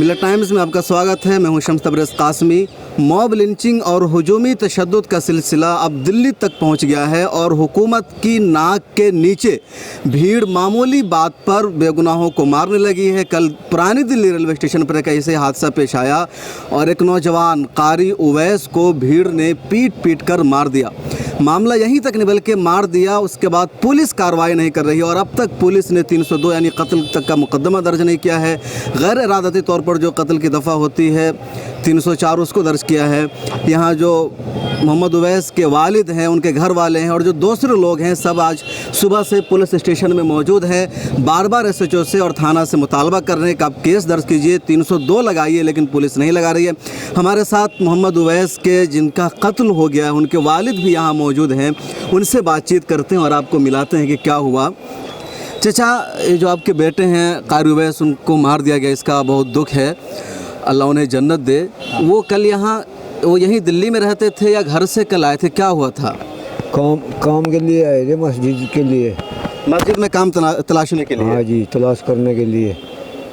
मिलत टाइम्स में आपका स्वागत है। मैं हूं शम्स तबरेज़ कासमी। मॉब लिंचिंग और हुजूमी तशद्दुद का सिलसिला अब दिल्ली तक पहुंच गया है और हुकूमत की नाक के नीचे भीड़ मामूली बात पर बेगुनाहों को मारने लगी है। कल पुरानी दिल्ली रेलवे स्टेशन पर एक ऐसे हादसा पेश आया और एक नौजवान कारी उवैस को भीड़ ने पीट कर मार दिया। मामला यहीं तक नहीं बल्कि मार दिया, उसके बाद पुलिस कार्रवाई नहीं कर रही है और अब तक पुलिस ने 302 यानी कत्ल तक का मुकदमा दर्ज नहीं किया है। गैर इरादती तौर पर जो कत्ल की दफ़ा होती है 304 उसको दर्ज किया है। यहाँ जो मोहम्मद उवैस के वालिद हैं, उनके घर वाले हैं और जो दूसरे लोग हैं, सब आज सुबह से पुलिस स्टेशन में मौजूद हैं। बार बार SHO से और थाना से मुतालबा कर रहे हैं कि आप केस दर्ज कीजिए, 302 लगाइए, लेकिन पुलिस नहीं लगा रही है। हमारे साथ मोहम्मद उवैस के जिनका कत्ल हो गया है उनके वालिद भी यहाँ मौजूद हैं, उनसे बातचीत करते हैं और आपको मिलाते हैं कि क्या हुआ। चचा, ये जो आपके बेटे हैं कारी उवैस, उनको मार दिया गया, इसका बहुत दुख है, अल्लाह उन्हें जन्नत दे। वो कल यहाँ वो यहीं दिल्ली में रहते थे या घर से कल आए थे, क्या हुआ था? काम के लिए आए थे, मस्जिद के लिए। मस्जिद में काम तलाशने के लिए? हाँ जी, तलाश करने के लिए।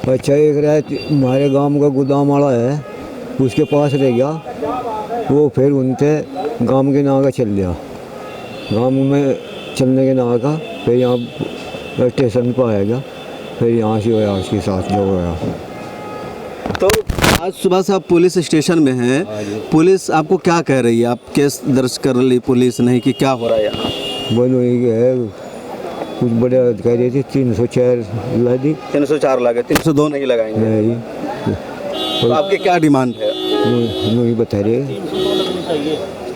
अच्छा, एक रात हमारे गांव का गोदाम वाला है, उसके पास रह गया। वो फिर उनसे गांव के नाका चल गया। गांव में चलने के नाका फिर यहाँ स्टेशन पर आएगा, फिर यहाँ से होया उसके साथ जो होया। तो आज सुबह से आप पुलिस स्टेशन में हैं, पुलिस आपको क्या कह रही है? आप केस दर्ज कर ली पुलिस नहीं कि क्या हो रहा है यहाँ? बोलो ये है, कुछ बड़े अधिकारी थे 304 ला दी। 304 लगे, 302 नहीं लगाएंगे? नहीं। तो आपकी क्या डिमांड है? नहीं बता रहे,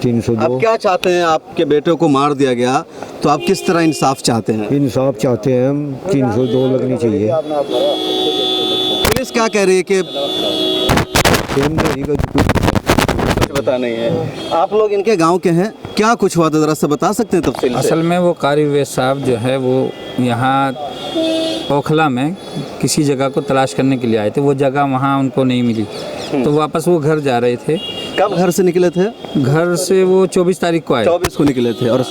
302। आप क्या चाहते हैं? आपके बेटे को मार दिया गया तो आप किस तरह इंसाफ चाहते हैं? इंसाफ चाहते हैं हम, 302 लगनी चाहिए। पुलिस क्या कह रही है कि कुछ बता नहीं है? आप लोग इनके गांव के हैं, क्या कुछ हुआ था जरा सा बता सकते हैं तफसील से? असल में वो कारी उवैस साहब जो है वो यहाँ ओखला में किसी जगह को तलाश करने के लिए आए थे। वो जगह वहाँ उनको नहीं मिली तो वापस वो घर जा रहे थे। कब घर से निकले थे? घर से वो 24 तारीख को आए। 24 को निकले थे और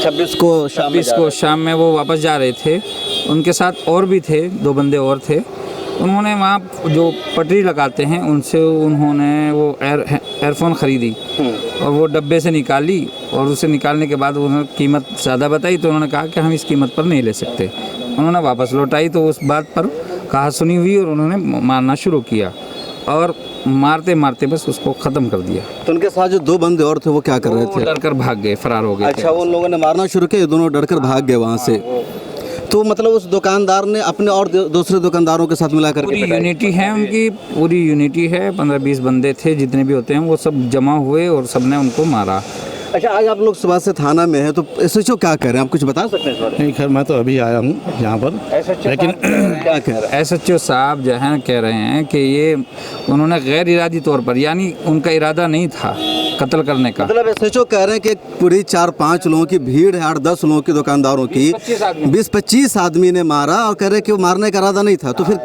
26 को शाम में वो वापस जा रहे थे। उनके साथ और भी थे, 2 बंदे और थे। उन्होंने वहाँ जो पटरी लगाते हैं उनसे उन्होंने वो एयरफोन ख़रीदी और वो डब्बे से निकाली और उसे निकालने के बाद उन्होंने कीमत ज़्यादा बताई तो उन्होंने कहा कि हम इस कीमत पर नहीं ले सकते। उन्होंने वापस लौटाई तो उस बात पर कहा सुनी हुई और उन्होंने मारना शुरू किया और मारते मारते बस उसको ख़त्म कर दिया। तो उनके साथ जो 2 बंदे और थे वो क्या कर रहे थे? डर कर भाग गए, फरार हो गए। अच्छा, वो लोगों ने मारना शुरू किया, दोनों डर कर भाग गए वहाँ से। तो मतलब उस दुकानदार ने अपने और दूसरे दुकानदारों के साथ मिलाकर पूरी यूनिटी है, उनकी पूरी यूनिटी है। 15-20 बंदे थे, जितने भी होते हैं वो सब जमा हुए और सबने उनको मारा। अच्छा, आज आप लोग सुबह से थाना में हैं तो SHO क्या कह रहे हैं, आप कुछ बता सकते हैं? नहीं, खैर मैं तो अभी आया हूँ यहाँ पर, लेकिन क्या कह रहे हैं? SHO साहब जो है कह रहे हैं कि ये उन्होंने गैर इरादी तौर पर, यानी उनका इरादा नहीं था कत्ल करने का। मतलब SHO कह रहे हैं कि पूरी 4-5 लोगों की भीड़ है, 8-10 लोगों की दुकानदारों की, 20-25 आदमी ने मारा और कह रहे कि वो मारने का इरादा नहीं था। तो फिर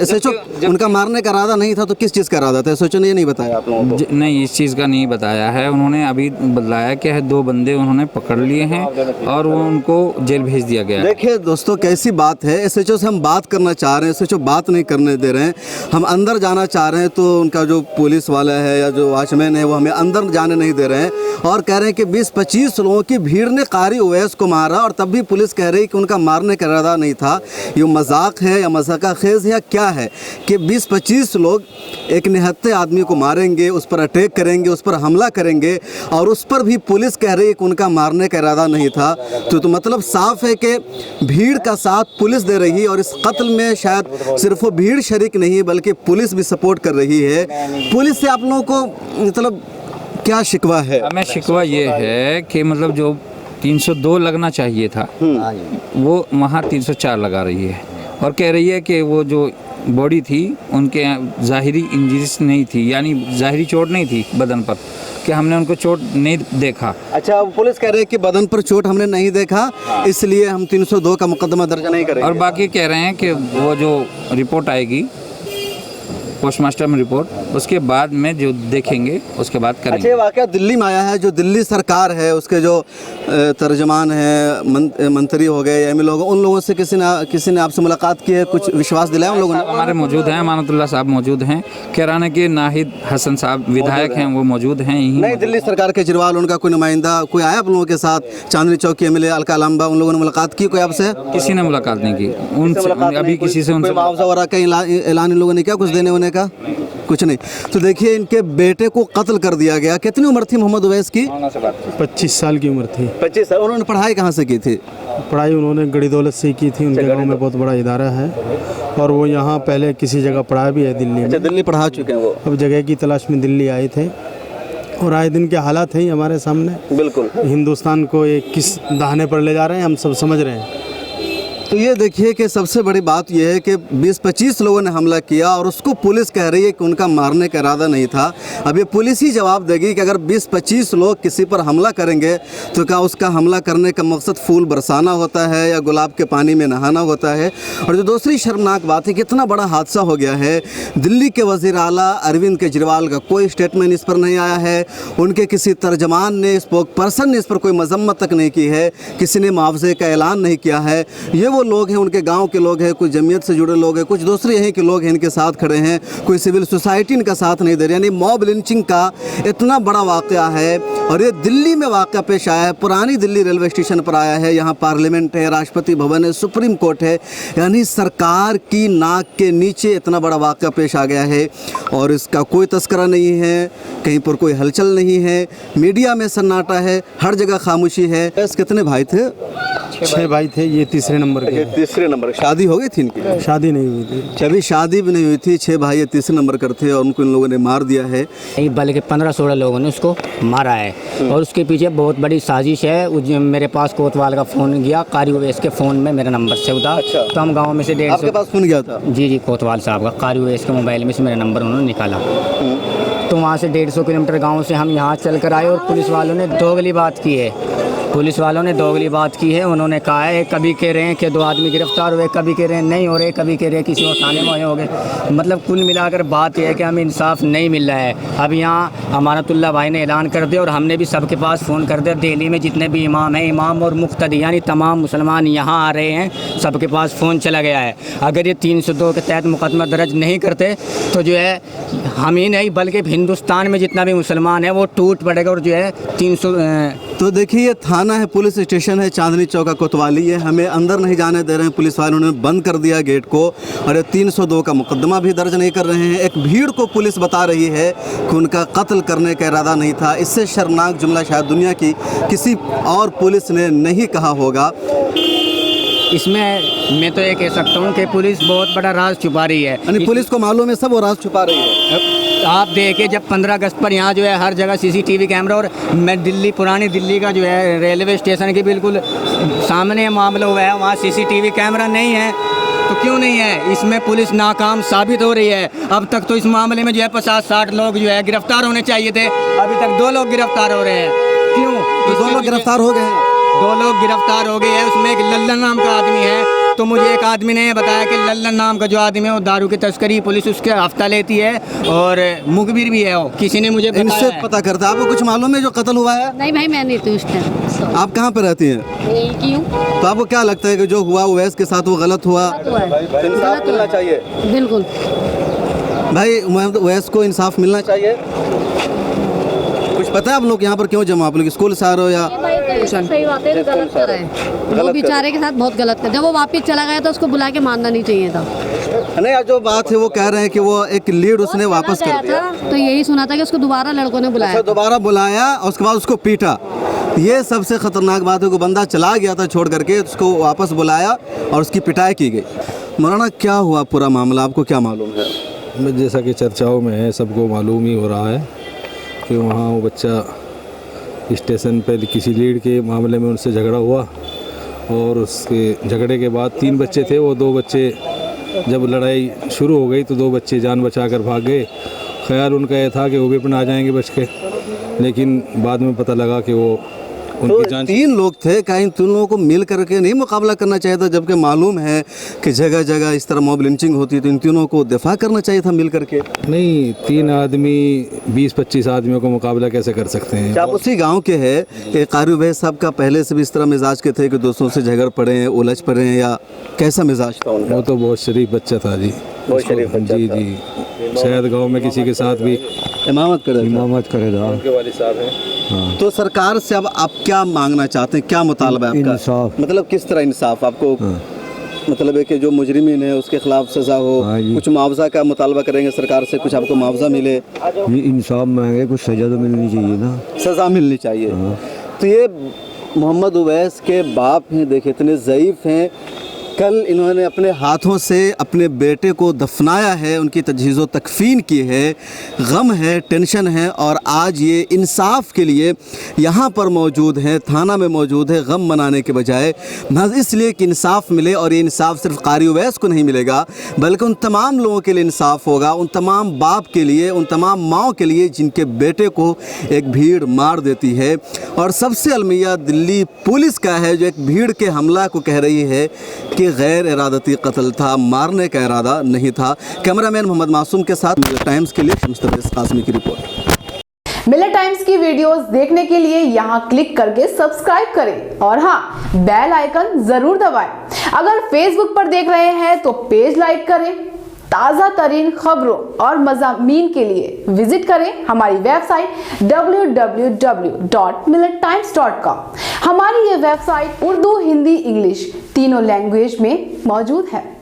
SHO उनका मारने का इरादा नहीं था तो किस चीज़ का इरादा था? SHO ने ये नहीं बताया आप लोगों को? नहीं, इस चीज़ का नहीं बताया है। उन्होंने अभी बताया कि 2 बंदे उन्होंने पकड़ लिए हैं और वो उनको जेल भेज दिया गया। देखिए दोस्तों, कैसी बात है, SHO से हम बात करना चाह रहे हैं, SHO बात नहीं करने दे रहे हैं। हम अंदर जाना चाह रहे हैं तो उनका जो पुलिस वाला है या जो वॉचमैन है वो हमें अंदर जाने नहीं दे रहे हैं और कह रहे हैं कि 20-25 लोगों की भीड़ ने कारी उवैस को मारा और तब भी पुलिस कह रही है कि उनका मारने का इरादा नहीं था। ये मजाक है या मजाका खेज है या क्या है कि 20-25 लोग एक निहत्थे आदमी को मारेंगे, उस पर अटैक करेंगे, उस पर हमला करेंगे और उस पर भी पुलिस कह रही है कि उनका मारने का इरादा नहीं था। तो मतलब साफ है कि भीड़ का साथ पुलिस दे रही है और इस कत्ल में शायद सिर्फ वो भीड़ शरीक नहीं है बल्कि पुलिस भी सपोर्ट कर रही है। पुलिस से आप लोगों को मतलब क्या शिकवा है? हमें शिकवा ये है कि मतलब जो 302 लगना चाहिए था वो वहाँ 304 लगा रही है और कह रही है कि वो जो बॉडी थी उनके ज़ाहिरी इंजरीज नहीं थी, यानी ज़ाहिरी चोट नहीं थी बदन पर, कि हमने उनको चोट नहीं देखा। अच्छा, पुलिस कह रही है कि बदन पर चोट हमने नहीं देखा, इसलिए हम 302 का मुकदमा दर्ज नहीं करेंगे। और बाकी कह रहे हैं कि वो जो रिपोर्ट आएगी पोस्टमास्टर्म रिपोर्ट, उसके बाद में जो देखेंगे उसके बाद अच्छा, करेंगे। ये वाकया दिल्ली में आया है। जो दिल्ली सरकार है उसके जो तर्जमान है, मंत्री हो गए, एमएलए हो गए, उन लोगों से किसी ने आपसे मुलाकात की है, कुछ विश्वास दिलाया उन लोगों ने? हमारे मौजूद हैं, अमानतुल्लाह साहब मौजूद हैं, कैराना के नाहिद हसन साहब विधायक हैं, वो मौजूद हैं यहीं। नहीं, दिल्ली सरकार केजरीवाल, उनका कोई नुमाइंदा कोई आया आप लोगों के साथ? चांदनी चौक के एमएलए अलका लांबा, उन लोगों ने मुलाकात की कोई आपसे? किसी ने मुलाकात नहीं की उनसे, अभी किसी से कोई उनसे मुआवजा वगैरह का ऐलान इन लोगों ने क्या, कुछ देने होने का? कुछ नहीं। तो देखिए, इनके बेटे को कत्ल कर दिया गया। कितनी उम्र थी मोहम्मद उवैस की? 25 साल की उम्र थी। 25 साल। उन्होंने पढ़ाई कहाँ से की थी? पढ़ाई उन्होंने गड़ी दौलत से ही की थी। उनके गांव में बहुत बड़ा इदारा है और वो यहाँ पहले किसी जगह पढ़ा भी है दिल्ली अच्छा, में। दिल्ली पढ़ा चुके हैं वो। अब जगह की तलाश में दिल्ली आए थे और आए दिन के हालात हैं ही हमारे सामने। बिल्कुल। हिंदुस्तान को एक किस दाहने पर ले जा रहे हैं हम सब समझ रहे हैं। तो ये देखिए कि सबसे बड़ी बात यह है कि 20-25 लोगों ने हमला किया और उसको पुलिस कह रही है कि उनका मारने का इरादा नहीं था। अब ये पुलिस ही जवाब देगी कि अगर 20-25 लोग किसी पर हमला करेंगे तो क्या उसका हमला करने का मकसद फूल बरसाना होता है या गुलाब के पानी में नहाना होता है? और जो दूसरी शर्मनाक बात है कि इतना बड़ा हादसा हो गया है, दिल्ली के वज़ीर आला अरविंद केजरीवाल का कोई स्टेटमेंट इस पर नहीं आया है, उनके किसी तर्जमान ने, स्पोक पर्सन ने इस पर कोई मजम्मत तक नहीं की है, किसी ने मुआवजे का ऐलान नहीं किया है। ये वो लोग हैं, उनके गांव के लोग हैं, कुछ जमीयत से जुड़े लोग हैं, कुछ दूसरे यहीं के लोग हैं, इनके साथ खड़े हैं, कोई सिविल सोसाइटी इनका साथ नहीं दे रही। यानी मॉब लिंचिंग का इतना बड़ा वाक़या है और ये दिल्ली में वाक़या पेश आया है। पुरानी दिल्ली रेलवे स्टेशन पर आया है। यहाँ पार्लियामेंट है, राष्ट्रपति भवन है, सुप्रीम कोर्ट है, यानी सरकार की नाक के नीचे इतना बड़ा वाक़या पेश आ गया है और इसका कोई तस्करा नहीं है, कहीं पर कोई हलचल नहीं है, मीडिया में सन्नाटा है, हर जगह खामोशी है। कितने भाई थे? 6 भाई थे, ये तीसरे नंबर के। तीसरे नंबर। शादी हो गई थी इनकी? शादी नहीं हुई थी। अभी शादी भी नहीं हुई थी। 6 भाई ये तीसरे नंबर कर थे और उनको इन लोगों ने मार दिया है। नहीं, बल्कि 15-16 लोगों ने उसको मारा है और उसके पीछे बहुत बड़ी साजिश है। मेरे पास कोतवाल का फ़ोन गया, कारी उवैस के फ़ोन में मेरा नंबर सेव था। अच्छा। तो हम गाँव में से 150। आपके पास फोन गया था? जी, कोतवाल साहब का कारी उवैस के मोबाइल में से मेरा नंबर उन्होंने निकाला। तो वहाँ से 150 किलोमीटर गाँव से हम यहाँ चल कर आए और पुलिस वालों ने दोगली बात की है। पुलिस वालों ने दोगली बात की है। उन्होंने कहा है, कभी कह रहे हैं कि 2 आदमी गिरफ्तार हुए, कभी कह रहे हैं नहीं हो रहे, कभी कह रहे हैं किसी और थाने में हो गए। मतलब कुल मिलाकर बात यह है कि हमें इंसाफ नहीं मिल रहा है। अब यहाँ अमानतुल्लाह भाई ने ऐलान कर दिया और हमने भी सबके पास फ़ोन कर दिया। दिल्ली में जितने भी इमाम हैं, इमाम और मुक्तदी यानी तमाम मुसलमान यहाँ आ रहे हैं, सबके पास फ़ोन चला गया है। अगर ये 302 के तहत मुकदमा दर्ज नहीं करते तो जो है हम ही नहीं बल्कि हिंदुस्तान में जितना भी मुसलमान है वो टूट पड़ेगा और जो है 300। तो देखिए, ये थाना है, पुलिस स्टेशन है, चांदनी चौक का कोतवाली है, हमें अंदर नहीं जाने दे रहे हैं पुलिस वालों ने, बंद कर दिया गेट को और ये 302 का मुकदमा भी दर्ज नहीं कर रहे हैं। एक भीड़ को पुलिस बता रही है कि उनका कत्ल करने का इरादा नहीं था। इससे शर्मनाक जुमला शायद दुनिया की किसी और पुलिस ने नहीं कहा होगा। इसमें मैं तो ये कह सकता हूँ कि पुलिस बहुत बड़ा राज छुपा रही है। यानी पुलिस को मालूम है सब वो राज छुपा रही है। आप देखिए, जब 15 अगस्त पर यहाँ जो है हर जगह CCTV कैमरा, और मैं पुरानी दिल्ली का जो है रेलवे स्टेशन के बिल्कुल सामने मामला हुआ है, वहाँ CCTV कैमरा नहीं है। तो क्यों नहीं है? इसमें पुलिस नाकाम साबित हो रही है। अब तक तो इस मामले में जो है 50-60 लोग जो है गिरफ्तार होने चाहिए थे, अभी तक 2 लोग गिरफ्तार हो रहे हैं। क्यों? 2 लोग गिरफ्तार हो गए हैं। 2 लोग गिरफ्तार हो गए हैं। उसमें एक लल्लन नाम का आदमी है। तो मुझे एक आदमी ने बताया कि लल्लन नाम का जो आदमी है वो दारू की तस्करी पुलिस उसके हफ्ता लेती है और मुखबिर भी है वो। किसी ने मुझे इनसे पता करता। आपको कुछ मालूम है जो कत्ल हुआ है? नहीं भाई, मैं नहीं थी उस टाइम। आप कहाँ पे रहती हैं? यही की हूँ। तो आपको क्या लगता है कि जो हुआ उवैस के साथ वो गलत हुआ? इंसाफ मिलना चाहिए। बिल्कुल भाई, उवैस को इंसाफ मिलना चाहिए। कुछ पता है आप लोग यहाँ पर क्यों जमा? आप लोग स्कूल से आ रहे हो या? सही बात है, तो गलत कर रहे हैं वो बेचारे के साथ, बहुत गलत कर। जब वो वापस चला गया तो उसको बुला के मारना नहीं चाहिए था। नहीं, जो बात है वो कह रहे हैं कि वो एक लीड उसने वापस कर दिया था। तो यही सुना था कि उसको दोबारा लड़कों ने बुलाया। दोबारा बुलाया और उसके बाद उसको पीटा। ये सबसे खतरनाक बात है कि बंदा चला गया था छोड़ करके, उसको वापस बुलाया और उसकी पिटाई की गई। मौलाना, क्या हुआ पूरा मामला, आपको क्या मालूम है? जैसा कि चर्चाओं में है, सबको मालूम ही हो रहा है कि वहाँ वो बच्चा स्टेशन पे किसी लीड के मामले में उनसे झगड़ा हुआ और उसके झगड़े के बाद 3 बच्चे थे, वो 2 बच्चे जब लड़ाई शुरू हो गई तो 2 बच्चे जान बचा कर भाग गए। ख्याल उनका यह था कि वो भी अपना आ जाएंगे बच के, लेकिन बाद में पता लगा कि वो उनकी तो जांच। 3 लोग थे, कहीं इन तीन लोगों को मिल करके नहीं मुकाबला करना चाहिए था? जबकि मालूम है कि जगह जगह इस तरह मॉब लिंचिंग होती है, तो इन तीनों को दिफा करना चाहिए था मिल करके। नहीं, 3 आदमी 20-25 आदमियों को मुकाबला कैसे कर सकते हैं? क्या आप उसी गांव के हैं कि कारी उवैस साहब का पहले से भी इस तरह मिजाज के थे कि दोस्तों से झगड़ पड़े हैं, उलझ पड़े हैं, या कैसा मिजाज था उनका? वो तो बहुत शरीफ बच्चा था जी। बहुत शरीफ बच्चा जी था। जी, शायद गांव में किसी के साथ भी इमामत करे था। इमामत करेगा। उनके वालिद साहब हैं। तो सरकार से अब आप क्या मांगना चाहते हैं, क्या मुतालबा है आपका? इंसाफ। मतलब किस तरह इंसाफ आपको? मतलब है कि जो मुजरिमीन है उसके खिलाफ सजा हो, हाँ जी। कुछ मुआवजा का मुतालबा करेंगे सरकार से, कुछ आपको मुआवजा मिले? ये इंसाफ मांगे, कुछ सजा तो मिलनी चाहिए ना। सज़ा मिलनी चाहिए। तो ये मोहम्मद उवैस के बाप हैं, देखिए इतने ज़ईफ़ हैं। कल इन्होंने अपने हाथों से अपने बेटे को दफनाया है, उनकी तजहीज़ व तकफ़ीन की है, गम है, टेंशन है, और आज ये इंसाफ के लिए यहाँ पर मौजूद हैं, थाना में मौजूद है, गम मनाने के बजाय महज इसलिए कि इंसाफ मिले। और ये इंसाफ सिर्फ कारी उवैस को नहीं मिलेगा, बल्कि उन तमाम लोगों के लिए इंसाफ होगा, उन तमाम बाप के लिए, उन तमाम माओं के लिए जिनके बेटे को एक भीड़ मार देती है। और सबसे अलमिया दिल्ली पुलिस का है, जो एक भीड़ के हमला को कह रही है कि गैर इरादती कत्ल था, मारने का इरादा नहीं था। कैमरामैन मोहम्मद मासूम के साथ मिलर टाइम्स के लिए शम्स तबरेज़ कासमी की रिपोर्ट। मिलर टाइम्स की वीडियोस देखने के लिए यहाँ क्लिक करके सब्सक्राइब करें और हाँ, बेल आइकन जरूर दबाएं। अगर फेसबुक पर देख रहे हैं तो पेज लाइक करें। ताज़ा तरीन खबरों और मज़ामीन के लिए विजिट करें हमारी वेबसाइट www.millertimes.com। हमारी ये वेबसाइट उर्दू, हिंदी, इंग्लिश तीनों लैंग्वेज में मौजूद है।